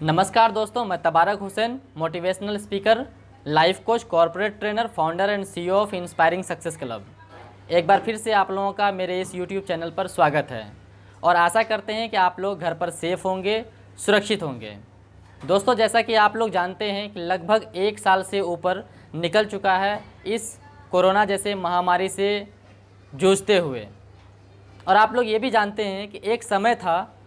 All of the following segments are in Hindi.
नमस्कार दोस्तों, मैं तबारक Hussain, motivational speaker, life coach, corporate trainer, founder and CEO of inspiring success club. एक बार फिर से आप लोगों का मेरे इस यूट्यूब चैनल पर स्वागत है और आशा करते हैं कि आप लोग घर पर सेफ़ होंगे, सुरक्षित होंगे। दोस्तों, जैसा कि आप लोग जानते हैं कि लगभग 1 साल से ऊपर निकल चुका है इस कोरोना जैसे महामारी से जूझते हुए, और आप लोग ये भी जानते हैं कि एक समय था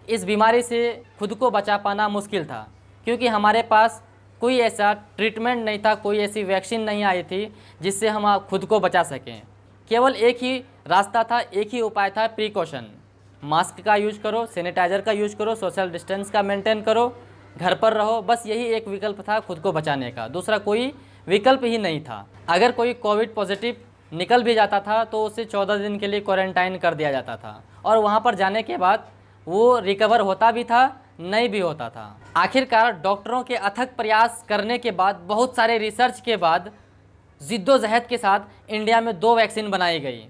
इस बीमारी से खुद को बचा पाना मुश्किल था, क्योंकि हमारे पास कोई ऐसा ट्रीटमेंट नहीं था, कोई ऐसी वैक्सीन नहीं आई थी जिससे हम खुद को बचा सकें। केवल एक ही रास्ता था, एक ही उपाय था, प्रिकॉशन। मास्क का यूज करो, सैनिटाइज़र का यूज करो, सोशल डिस्टेंस का मेंटेन करो, घर पर रहो। बस यही एक विकल्प था खुद को बचाने का, दूसरा कोई विकल्प ही नहीं था। अगर कोई कोविड पॉजिटिव निकल भी जाता था तो उसे 14 दिन के लिए क्वारंटाइन कर दिया जाता था, और वहाँ पर जाने के बाद वो रिकवर होता भी था, नहीं भी होता था। आखिरकार डॉक्टरों के अथक प्रयास करने के बाद, बहुत सारे रिसर्च के बाद, जिद्दोजहद के साथ इंडिया में 2 वैक्सीन बनाई गई।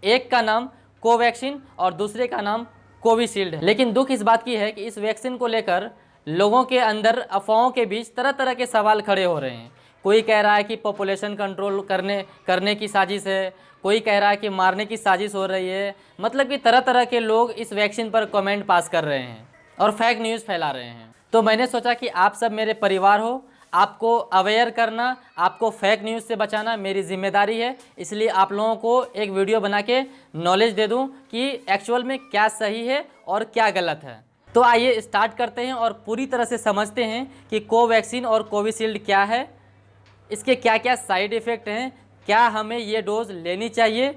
एक का नाम कोवैक्सीन और दूसरे का नाम कोविशील्ड है। लेकिन दुख इस बात की है कि इस वैक्सीन को लेकर लोगों के अंदर अफवाहों के बीच तरह तरह के सवाल खड़े हो रहे हैं। कोई कह रहा है कि पॉपुलेशन कंट्रोल करने की साजिश है, कोई कह रहा है कि मारने की साजिश हो रही है। मतलब कि तरह तरह के लोग इस वैक्सीन पर कमेंट पास कर रहे हैं और फेक न्यूज़ फैला रहे हैं। तो मैंने सोचा कि आप सब मेरे परिवार हो, आपको अवेयर करना, आपको फेक न्यूज़ से बचाना मेरी जिम्मेदारी है। इसलिए आप लोगों को एक वीडियो बना के नॉलेज दे दूं कि एक्चुअल में क्या सही है और क्या गलत है। तो आइए स्टार्ट करते हैं और पूरी तरह से समझते हैं कि कोवैक्सीन और कोविशील्ड क्या है, इसके क्या क्या साइड इफ़ेक्ट हैं, क्या हमें ये डोज लेनी चाहिए।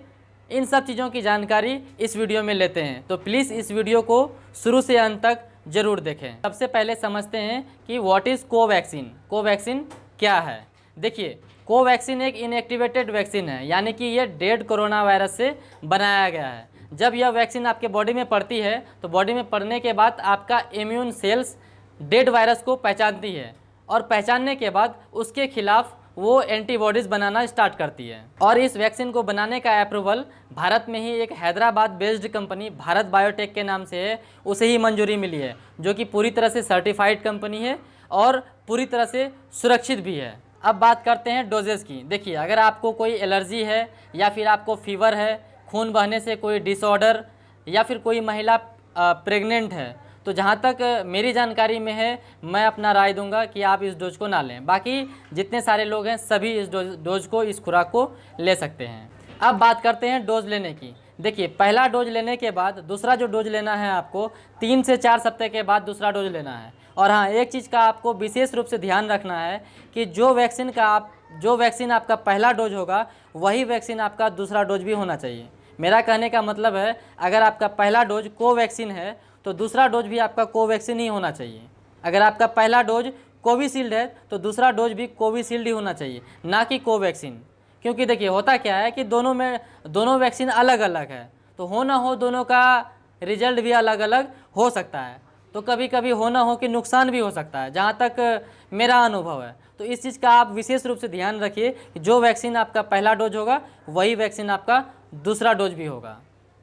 इन सब चीज़ों की जानकारी इस वीडियो में लेते हैं। तो प्लीज़ इस वीडियो को शुरू से अंत तक ज़रूर देखें। सबसे पहले समझते हैं कि व्हाट इज़ कोवैक्सीन। कोवैक्सीन क्या है? देखिए, कोवैक्सीन एक इनएक्टिवेटेड वैक्सीन है, यानी कि ये डेड कोरोना वायरस से बनाया गया है। जब यह वैक्सीन आपके बॉडी में पड़ती है तो बॉडी में पड़ने के बाद आपका इम्यून सेल्स डेड वायरस को पहचानती है, और पहचानने के बाद उसके खिलाफ वो एंटीबॉडीज़ बनाना स्टार्ट करती है। और इस वैक्सीन को बनाने का अप्रूवल भारत में ही एक Hyderabad based company Bharat biotech के नाम से है, उसे ही मंजूरी मिली है, जो कि पूरी तरह से सर्टिफाइड कंपनी है और पूरी तरह से सुरक्षित भी है। अब बात करते हैं डोजेस की। देखिए, अगर आपको कोई एलर्जी है या फिर आपको फीवर है, खून बहने से कोई डिसऑर्डर, या फिर कोई महिला प्रेग्नेंट है, तो जहाँ तक मेरी जानकारी में है, मैं अपना राय दूंगा कि आप इस डोज को ना लें। बाकी जितने सारे लोग हैं सभी इस डोज को, इस खुराक को ले सकते हैं। अब बात करते हैं डोज लेने की। देखिए, पहला डोज लेने के बाद दूसरा जो डोज लेना है आपको 3 से 4 सप्ताह के बाद दूसरा डोज लेना है। और हाँ, एक चीज़ का आपको विशेष रूप से ध्यान रखना है कि जो वैक्सीन आपका पहला डोज होगा, वही वैक्सीन आपका दूसरा डोज भी होना चाहिए। मेरा कहने का मतलब है, अगर आपका पहला डोज कोवैक्सीन है तो दूसरा डोज भी आपका कोवैक्सीन ही होना चाहिए। अगर आपका पहला डोज कोविशील्ड है तो दूसरा डोज भी कोविशील्ड ही होना चाहिए, ना कि कोवैक्सीन। क्योंकि देखिए, होता क्या है कि दोनों वैक्सीन अलग अलग है, तो हो ना हो दोनों का रिजल्ट भी अलग अलग हो सकता है। तो कभी कभी हो ना हो कि नुकसान भी हो सकता है, जहाँ तक मेरा अनुभव है। तो इस चीज़ का आप विशेष रूप से ध्यान रखिए कि जो वैक्सीन आपका पहला डोज होगा वही वैक्सीन आपका दूसरा डोज भी होगा।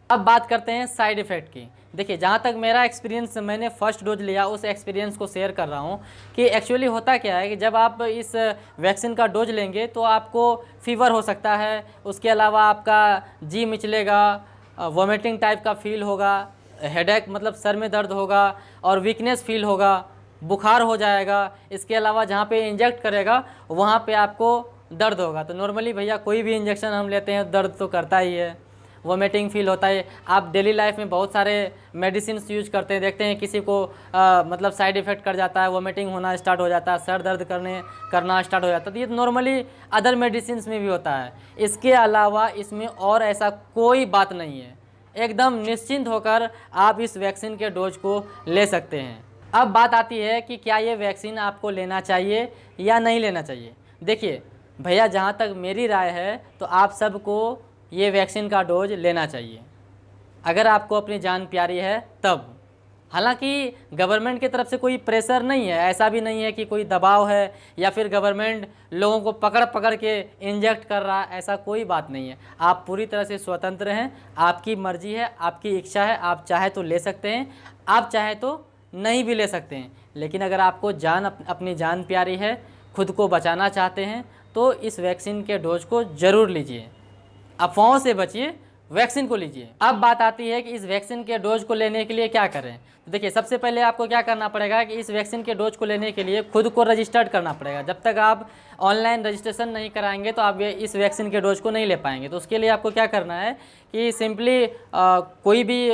अब बात करते हैं साइड इफ़ेक्ट की। देखिए, जहाँ तक मेरा एक्सपीरियंस, मैंने फर्स्ट डोज लिया, उस एक्सपीरियंस को शेयर कर रहा हूँ कि एक्चुअली होता क्या है कि जब आप इस वैक्सीन का डोज लेंगे तो आपको फीवर हो सकता है, उसके अलावा आपका जी मिचलेगा, वॉमिटिंग टाइप का फील होगा, हेडेक मतलब सर में दर्द होगा, और वीकनेस फील होगा, बुखार हो जाएगा। इसके अलावा जहाँ पे इंजेक्ट करेगा वहाँ पे आपको दर्द होगा। तो नॉर्मली भैया कोई भी इंजेक्शन हम लेते हैं दर्द तो करता ही है, वोमिटिंग फील होता है। आप डेली लाइफ में बहुत सारे मेडिसिन यूज करते हैं, देखते हैं किसी को मतलब साइड इफ़ेक्ट कर जाता है, वोमिटिंग होना स्टार्ट हो जाता है, सर दर्द करना स्टार्ट हो जाता है। तो ये नॉर्मली अदर मेडिसिन में भी होता है। इसके अलावा इसमें और ऐसा कोई बात नहीं है। एकदम निश्चिंत होकर आप इस वैक्सीन के डोज को ले सकते हैं। अब बात आती है कि क्या ये वैक्सीन आपको लेना चाहिए या नहीं लेना चाहिए। देखिए भैया, जहाँ तक मेरी राय है तो आप सबको ये वैक्सीन का डोज लेना चाहिए, अगर आपको अपनी जान प्यारी है तब। हालांकि गवर्नमेंट की तरफ से कोई प्रेशर नहीं है, ऐसा भी नहीं है कि कोई दबाव है या फिर गवर्नमेंट लोगों को पकड़ पकड़ के इंजेक्ट कर रहा है, ऐसा कोई बात नहीं है। आप पूरी तरह से स्वतंत्र हैं, आपकी मर्जी है, आपकी इच्छा है, आप चाहे तो ले सकते हैं, आप चाहे तो नहीं भी ले सकते हैं। लेकिन अगर आपको अपनी जान प्यारी है, खुद को बचाना चाहते हैं, तो इस वैक्सीन के डोज को ज़रूर लीजिए। अफवाहों से बचिए, वैक्सीन को लीजिए। अब बात आती है कि इस वैक्सीन के डोज को लेने के लिए क्या करें। तो देखिए, सबसे पहले आपको क्या करना पड़ेगा कि इस वैक्सीन के डोज को लेने के लिए खुद को रजिस्टर्ड करना पड़ेगा। जब तक आप ऑनलाइन रजिस्ट्रेशन नहीं कराएंगे तो आप इस वैक्सीन के डोज को नहीं ले पाएंगे। तो उसके लिए आपको क्या करना है कि सिंपली कोई भी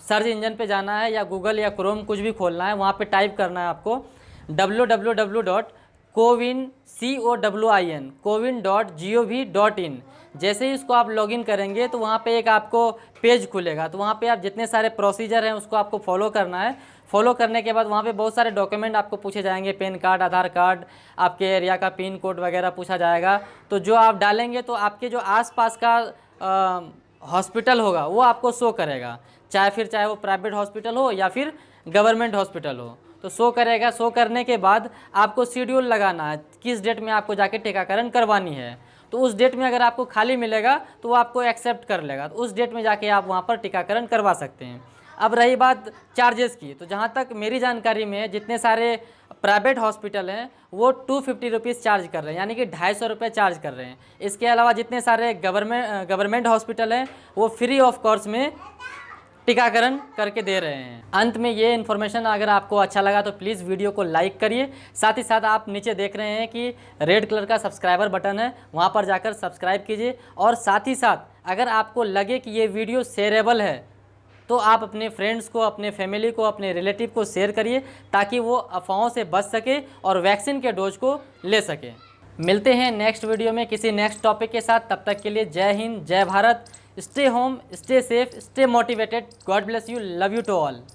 सर्च इंजन पे जाना है, या गूगल या क्रोम कुछ भी खोलना है, वहाँ पे टाइप करना है आपको www.cowin.gov.in। जैसे ही इसको आप लॉगिन करेंगे तो वहाँ पे एक आपको पेज खुलेगा। तो वहाँ पे आप जितने सारे प्रोसीजर हैं उसको आपको फॉलो करना है। फॉलो करने के बाद वहाँ पे बहुत सारे डॉक्यूमेंट आपको पूछे जाएंगे, पैन कार्ड, आधार कार्ड, आपके एरिया का पिन कोड वगैरह पूछा जाएगा। तो जो आप डालेंगे तो आपके जो आसपास का हॉस्पिटल होगा वो आपको शो करेगा, चाहे वो प्राइवेट हॉस्पिटल हो या फिर गवर्नमेंट हॉस्पिटल हो, तो शो करेगा। शो करने के बाद आपको शेड्यूल लगाना है, किस डेट में आपको जाके टीकाकरण करवानी है। तो उस डेट में अगर आपको खाली मिलेगा तो वो आपको एक्सेप्ट कर लेगा, तो उस डेट में जाके आप वहाँ पर टीकाकरण करवा सकते हैं। अब रही बात चार्जेस की, तो जहाँ तक मेरी जानकारी में जितने सारे प्राइवेट हॉस्पिटल हैं वो 250 रुपीज़ चार्ज कर रहे हैं, यानी कि 250 रुपये चार्ज कर रहे हैं। इसके अलावा जितने सारे गवर्नमेंट हॉस्पिटल हैं वो फ्री ऑफ कॉस्ट में टीकाकरण करके दे रहे हैं। अंत में ये इन्फॉर्मेशन अगर आपको अच्छा लगा तो प्लीज़ वीडियो को लाइक करिए। साथ ही साथ आप नीचे देख रहे हैं कि रेड कलर का सब्सक्राइबर बटन है, वहाँ पर जाकर सब्सक्राइब कीजिए। और साथ ही साथ अगर आपको लगे कि ये वीडियो शेयरेबल है तो आप अपने फ्रेंड्स को, अपने फैमिली को, अपने रिलेटिव को शेयर करिए, ताकि वो अफवाहों से बच सके और वैक्सीन के डोज को ले सके। मिलते हैं नेक्स्ट वीडियो में किसी नेक्स्ट टॉपिक के साथ। तब तक के लिए जय हिंद, जय Bharat. Stay home, stay safe, stay motivated. God bless you. Love you to all.